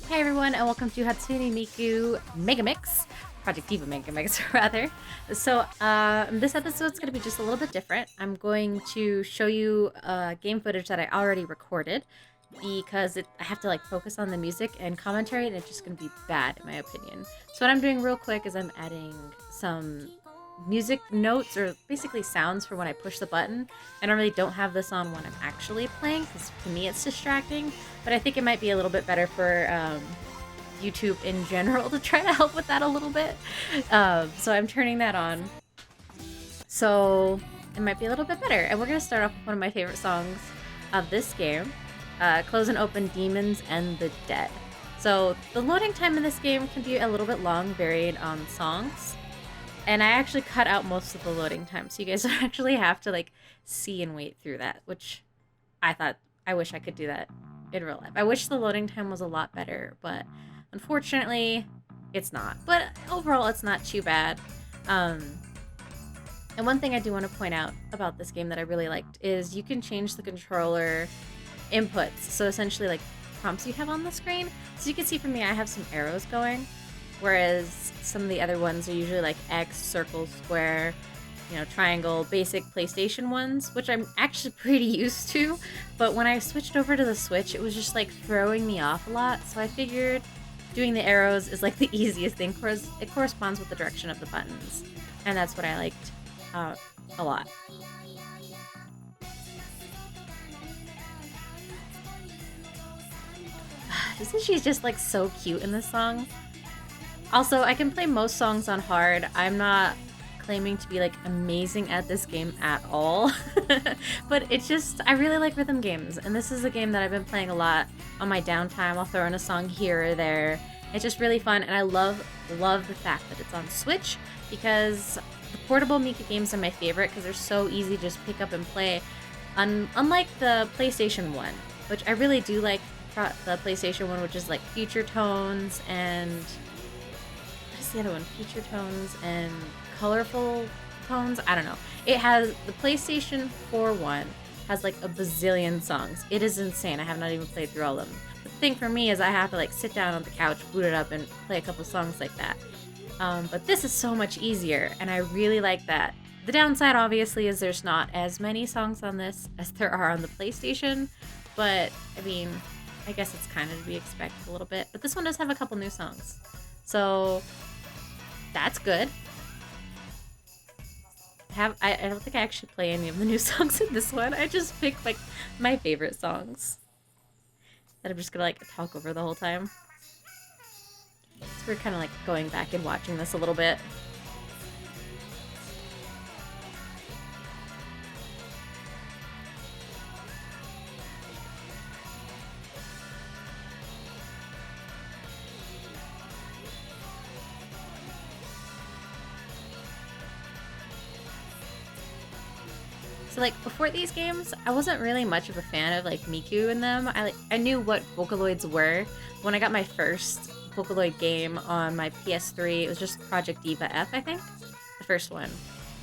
Hey everyone, and welcome to Hatsune Miku Megamix, Project Diva Megamix rather. So this episode's going to be just a little bit different. I'm going to show you game footage that I already recorded because I have to like focus on the music and commentary, and it's just going to be bad in my opinion. So what I'm doing real quick is I'm adding some music notes, or basically sounds, for when I push the button. I normally don't have this on when I'm actually playing because to me it's distracting, but I think it might be a little bit better for YouTube in general to try to help with that a little bit. So I'm turning that on. So it might be a little bit better. And we're going to start off with one of my favorite songs of this game, Close and Open Demons and the Dead. So the loading time in this game can be a little bit long, varied on songs. And I actually cut out most of the loading time, so you guys don't actually have to like see and wait through that, which I wish I could do that in real life. I wish the loading time was a lot better, but unfortunately it's not. But overall it's not too bad. And one thing I do want to point out about this game that I really liked is you can change the controller inputs. So essentially like prompts you have on the screen. So you can see for me I have some arrows going, whereas some of the other ones are usually like X, circle, square, triangle, basic PlayStation ones, which I'm actually pretty used to. But when I switched over to the Switch, it was just like throwing me off a lot. So I figured doing the arrows is like the easiest thing because it corresponds with the direction of the buttons. And that's what I liked a lot. Isn't she just like so cute in this song? Also, I can play most songs on hard. I'm not claiming to be like amazing at this game at all. But it's just, I really like rhythm games. And this is a game that I've been playing a lot on my downtime. I'll throw in a song here or there. It's just really fun. And I love the fact that it's on Switch, because the portable Miku games are my favorite because they're so easy to just pick up and play. Unlike the PlayStation 1, which I really do like the PlayStation 1, which is like Future Tones and the other one, Future Tones and Colorful Tones. I don't know. It has the PlayStation 4 one has like a bazillion songs. It is insane. I have not even played through all of them. The thing for me is I have to like sit down on the couch, boot it up, and play a couple songs like that. But this is so much easier, and I really like that. The downside, obviously, is there's not as many songs on this as there are on the PlayStation. But I mean, I guess it's kind of to be expected a little bit. But this one does have a couple new songs, so that's good. I don't think I actually play any of the new songs in this one. I just picked like my favorite songs that I'm just gonna like talk over the whole time. So we're kind of like going back and watching this a little bit. So like before these games, I wasn't really much of a fan of like Miku in them. I knew what Vocaloids were. When I got my first Vocaloid game on my PS3, it was just Project Diva F, I think, the first one.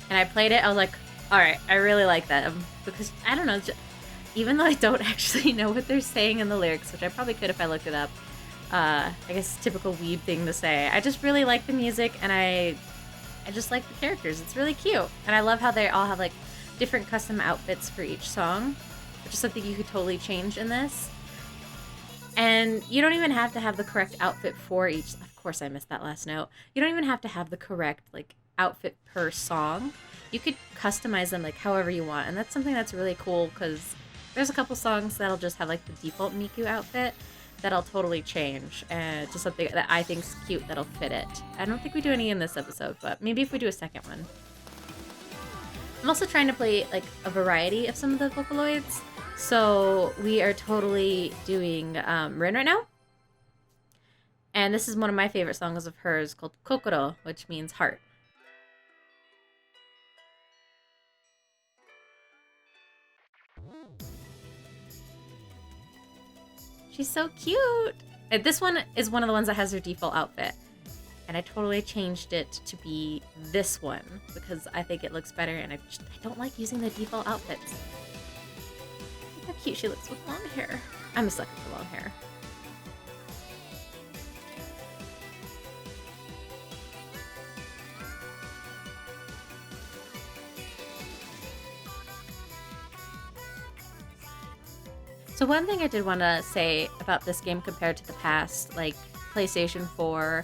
And I played it, I was like, all right, I really like them, because I don't know, even though I don't actually know what they're saying in the lyrics, which I probably could if I looked it up. I guess typical weeb thing to say. I just really like the music, and I just like the characters. It's really cute, and I love how they all have like different custom outfits for each song, which is something you could totally change in this. And you don't even have to have the correct outfit for each. Of course, I missed that last note. You don't even have to have the correct like outfit per song. You could customize them like however you want, and that's something that's really cool because there's a couple songs that'll just have like the default Miku outfit that I'll totally change and to something that I think's cute that'll fit it. I don't think we do any in this episode, but maybe if we do a second one. I'm also trying to play like a variety of some of the Vocaloids. So we are totally doing Rin right now. And this is one of my favorite songs of hers called Coco Doll, which means heart. She's so cute. And this one is one of the ones that has her default outfit. And I totally changed it to be this one because I think it looks better, and I don't like using the default outfits. Look how cute she looks with long hair. I'm a sucker for long hair. So one thing I did want to say about this game compared to the past, like PlayStation 4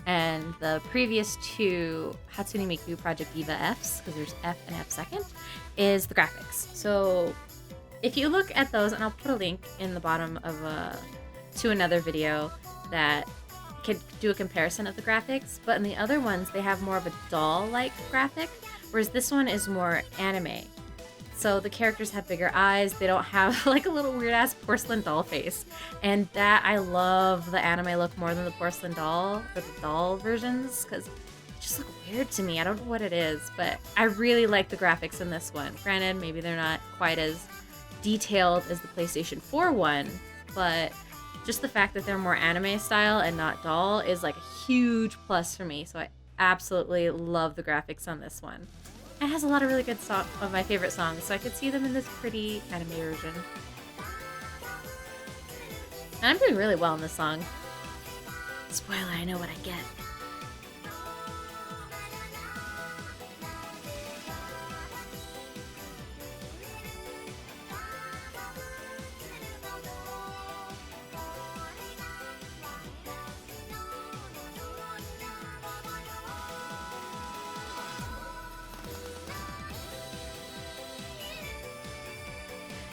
and the previous two Hatsune Miku Project Diva Fs, because there's F and F second, is the graphics. So if you look at those, and I'll put a link in the bottom of to another video that could do a comparison of the graphics, but in the other ones they have more of a doll-like graphic, whereas this one is more anime. So the characters have bigger eyes, they don't have like a little weird ass porcelain doll face. And that, I love the anime look more than the porcelain doll, or the doll versions, because it just look weird to me. I don't know what it is, but I really like the graphics in this one. Granted, maybe they're not quite as detailed as the PlayStation 4 one, but just the fact that they're more anime style and not doll is like a huge plus for me. So I absolutely love the graphics on this one. It has a lot of really good of my favorite songs, so I could see them in this pretty anime version. And I'm doing really well in this song. Spoiler, I know what I get.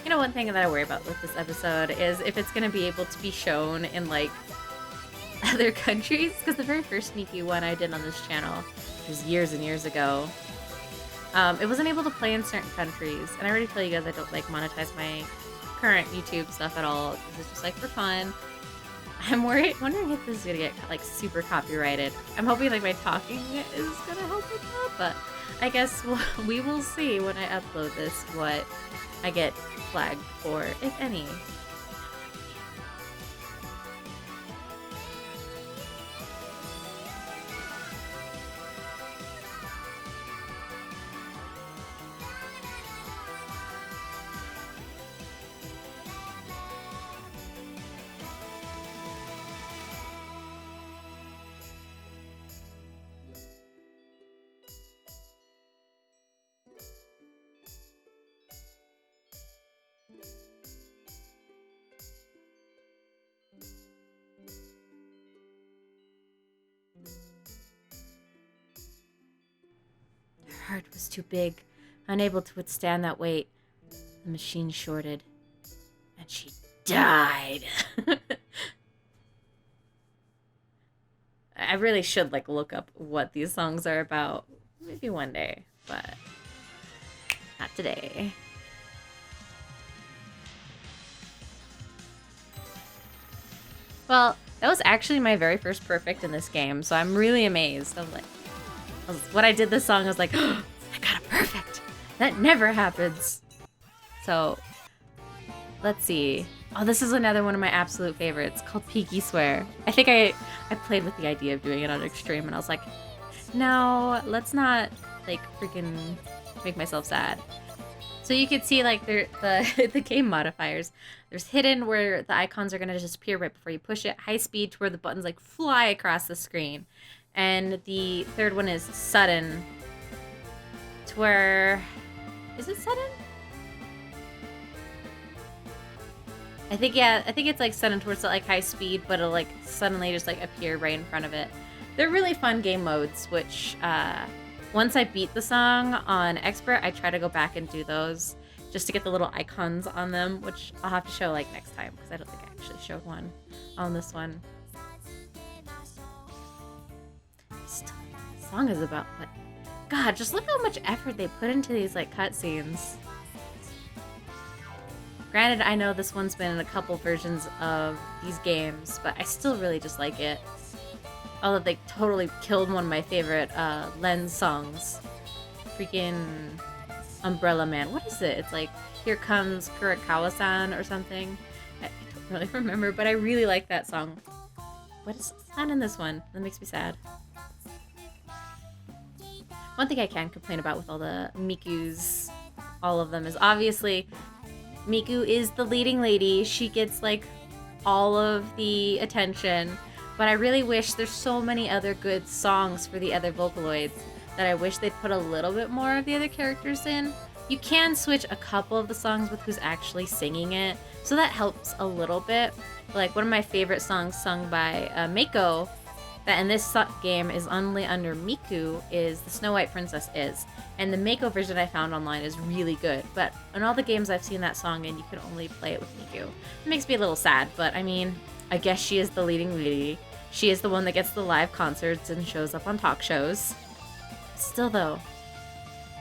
You know, one thing that I worry about with this episode is if it's going to be able to be shown in, like, other countries. Because the very first Miku one I did on this channel, which was years and years ago, it wasn't able to play in certain countries. And I already tell you guys I don't, like, monetize my current YouTube stuff at all. Because it's just, like, for fun. I'm wondering if this is going to get, like, super copyrighted. I'm hoping, like, my talking is going to help with that. But I guess we will see when I upload this what I get flagged for, if any. Her heart was too big, unable to withstand that weight. The machine shorted, and she died. I really should, like, look up what these songs are about. Maybe one day, but not today. Well, that was actually my very first perfect in this game, so I'm really amazed. I'm like, when I did this song, I was like, oh, I got a perfect. That never happens. So, let's see. Oh, this is another one of my absolute favorites, called Pinkie Swear. I think I played with the idea of doing it on extreme, and I was like, no, let's not, like, freaking make myself sad. So you can see, like, the game modifiers. There's hidden, where the icons are going to disappear right before you push it. High speed, to where the buttons, like, fly across the screen. And the third one is sudden, to where... Is it sudden? I think it's, like, sudden towards, like, high speed, but it'll, like, suddenly just, like, appear right in front of it. They're really fun game modes, which, once I beat the song on Expert, I try to go back and do those just to get the little icons on them, which I'll have to show, like, next time, because I don't think I actually showed one on this one. This song is about, what? God, just look how much effort they put into these, like, cutscenes. Granted, I know this one's been in a couple versions of these games, but I still really just like it. Although they totally killed one of my favorite Lens songs. Freaking Umbrella Man. What is it? It's like, Here Comes Kurakawa-san or something. I don't really remember, but I really like that song. What is not in this one? That makes me sad. One thing I can complain about with all the Mikus, all of them, is obviously Miku is the leading lady. She gets, like, all of the attention. But I really wish there's so many other good songs for the other Vocaloids that I wish they'd put a little bit more of the other characters in. You can switch a couple of the songs with who's actually singing it. So that helps a little bit. Like one of my favorite songs sung by Mako that in this game is only under Miku is the Snow White Princess Is. And the Mako version I found online is really good. But in all the games I've seen that song in, you can only play it with Miku. It makes me a little sad, but I mean, I guess she is the leading lady. She is the one that gets the live concerts and shows up on talk shows. Still though,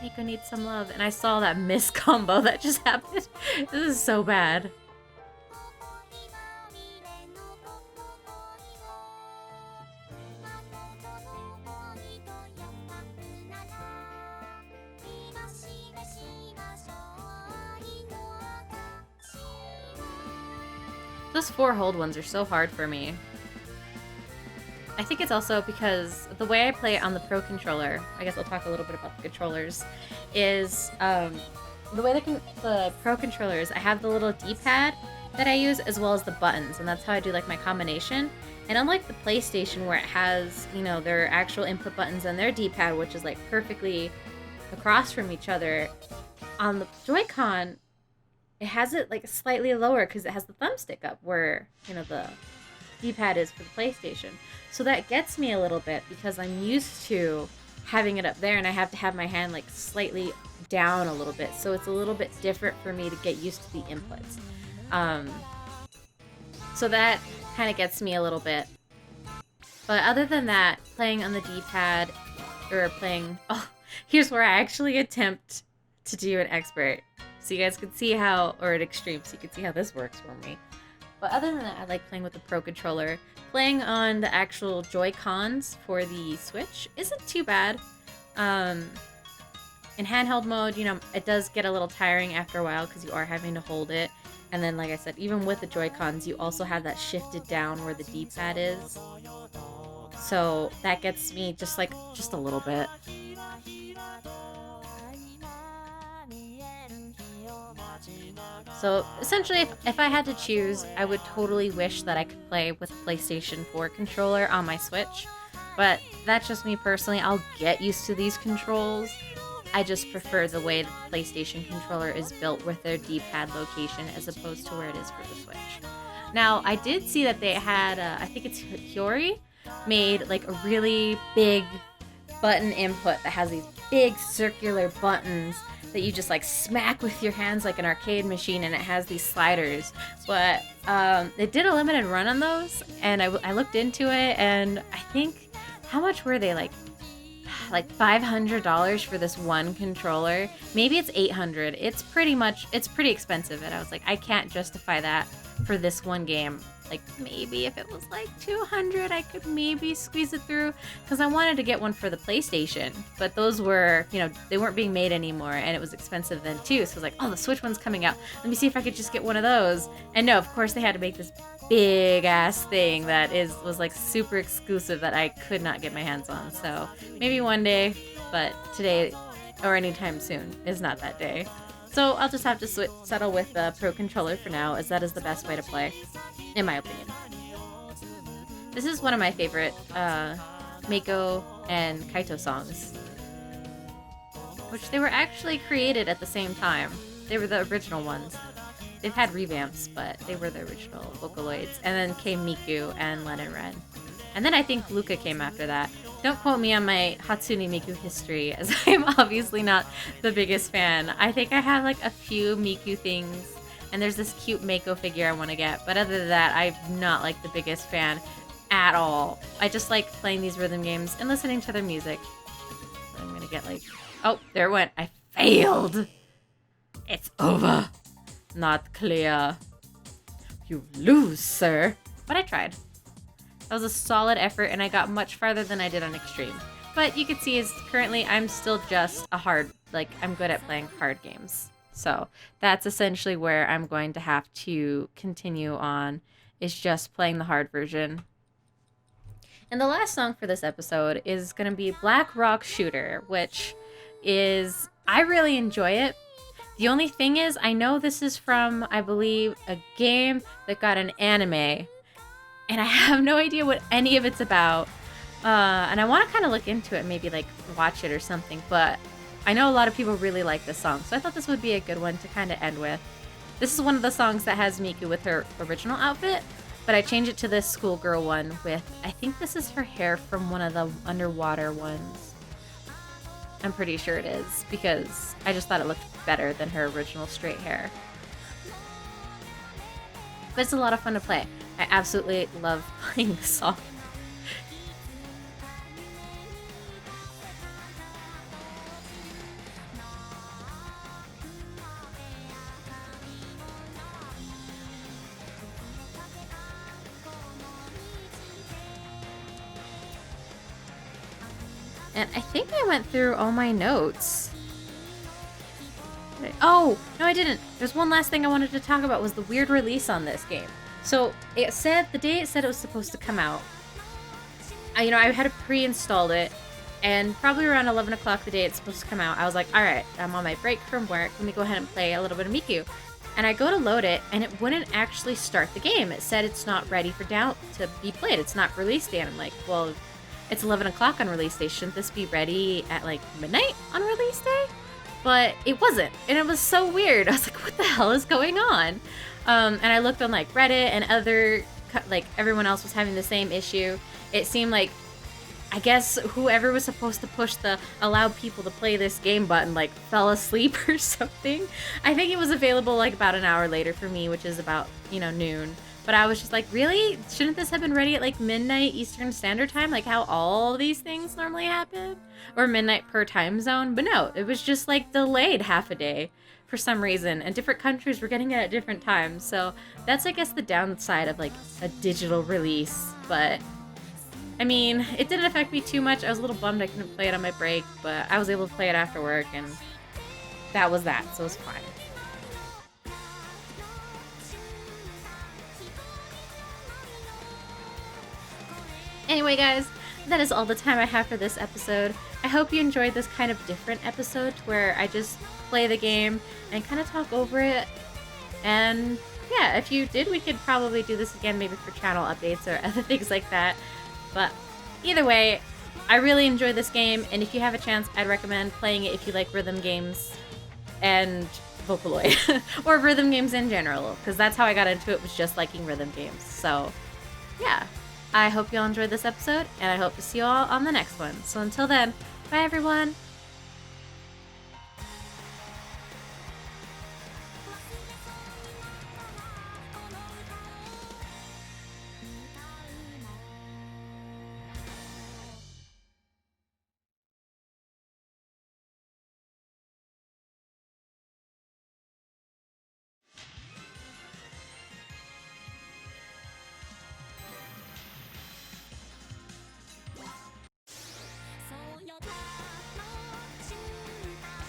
Miko needs some love. And I saw that miss combo that just happened. This is so bad. Those 4 hold ones are so hard for me. I think it's also because the way I play it on the Pro controller, I guess I'll talk a little bit about the controllers, is the way the Pro controllers, I have the little D-pad that I use as well as the buttons, and that's how I do like my combination. And unlike the PlayStation where it has, you know, their actual input buttons and their D-pad, which is like perfectly across from each other, on the Joy-Con, it has it like slightly lower because it has the thumbstick up where, you know, the D-pad is for the PlayStation. So that gets me a little bit because I'm used to having it up there and I have to have my hand like slightly down a little bit. So it's a little bit different for me to get used to the inputs. So that kind of gets me a little bit. But other than that, playing on the D-pad or playing... Oh, here's where I actually attempt to do an expert. So you guys can see how, or an extreme, so you can see how this works for me. But other than that, I like playing with the Pro controller. Playing on the actual Joy-Cons for the Switch isn't too bad. In handheld mode, you know, it does get a little tiring after a while because you are having to hold it. And then, like I said, even with the Joy-Cons, you also have that shifted down where the D-pad is. So that gets me just a little bit. So essentially, if I had to choose, I would totally wish that I could play with a PlayStation 4 controller on my Switch. But that's just me personally. I'll get used to these controls. I just prefer the way the PlayStation controller is built with their D-pad location as opposed to where it is for the Switch. Now, I did see that they had, I think it's Hori, made like a really big button input that has these big circular buttons that you just like smack with your hands like an arcade machine, and it has these sliders. But they did a limited run on those, and I looked into it, and I think, how much were they? Like $500 for this one controller. Maybe it's $800. It's pretty expensive, and I was like, I can't justify that for this one game. Like, maybe if it was like $200, I could maybe squeeze it through, because I wanted to get one for the PlayStation, but those were, you know, they weren't being made anymore, and it was expensive then too. So I was like, oh, the Switch one's coming out. Let me see if I could just get one of those. And no, of course they had to make this big ass thing that was like super exclusive that I could not get my hands on. So maybe one day, but today or anytime soon is not that day. So I'll just have to settle with the Pro controller for now, as that is the best way to play, in my opinion. This is one of my favorite Mako and Kaito songs, which they were actually created at the same time. They were the original ones. They've had revamps, but they were the original Vocaloids. And then came Miku and Len and Ren. And then I think Luca came after that. Don't quote me on my Hatsune Miku history, as I'm obviously not the biggest fan. I think I have like a few Miku things, and there's this cute Mako figure I want to get. But other than that, I'm not like the biggest fan at all. I just like playing these rhythm games and listening to their music. I'm gonna get like... Oh, there it went. I failed. It's over. Not clear. You lose, sir. But I tried. That was a solid effort, and I got much farther than I did on Extreme. But you can see is currently I'm still just I'm good at playing hard games. So that's essentially where I'm going to have to continue on, is just playing the hard version. And the last song for this episode is going to be Black Rock Shooter, which is, I really enjoy it. The only thing is, I know this is from, I believe, a game that got an anime, and I have no idea what any of it's about. And I want to kind of look into it, maybe like watch it or something, but I know a lot of people really like this song, so I thought this would be a good one to kind of end with. This is one of the songs that has Miku with her original outfit, but I changed it to this schoolgirl one with, I think this is her hair from one of the underwater ones. I'm pretty sure it is, because I just thought it looked better than her original straight hair. But it's a lot of fun to play. I absolutely love playing this song. And I think I went through all my notes. Oh, no I didn't. There's one last thing I wanted to talk about was the weird release on this game. So it said, the day it said it was supposed to come out, I had pre-installed it, and probably around 11 o'clock the day it's supposed to come out, I was like, alright, I'm on my break from work, let me go ahead and play a little bit of Miku. And I go to load it, and it wouldn't actually start the game. It said it's not ready for to be played. It's not release day. And I'm like, well, it's 11 o'clock on release day. Shouldn't this be ready at like midnight on release day? But it wasn't, and it was so weird. I was like, what the hell is going on? And I looked on like Reddit and other, like everyone else was having the same issue. It seemed like, I guess whoever was supposed to push the allow people to play this game button like fell asleep or something. I think it was available like about an hour later for me, which is about, noon. But I was just like, really? Shouldn't this have been ready at like midnight Eastern Standard Time? Like how all these things normally happen? Or midnight per time zone? But no, it was just like delayed half a day for some reason. And different countries were getting it at different times. So that's, I guess, the downside of like a digital release. But I mean, it didn't affect me too much. I was a little bummed I couldn't play it on my break, but I was able to play it after work, and that was that, so it was fine. Anyway, guys, that is all the time I have for this episode. I hope you enjoyed this kind of different episode where I just play the game and kind of talk over it. And yeah, if you did, we could probably do this again, maybe for channel updates or other things like that. But either way, I really enjoy this game, and if you have a chance, I'd recommend playing it if you like rhythm games and Vocaloid, or rhythm games in general, because that's how I got into it, was just liking rhythm games. So yeah, I hope you all enjoyed this episode, and I hope to see you all on the next one. So until then, bye everyone!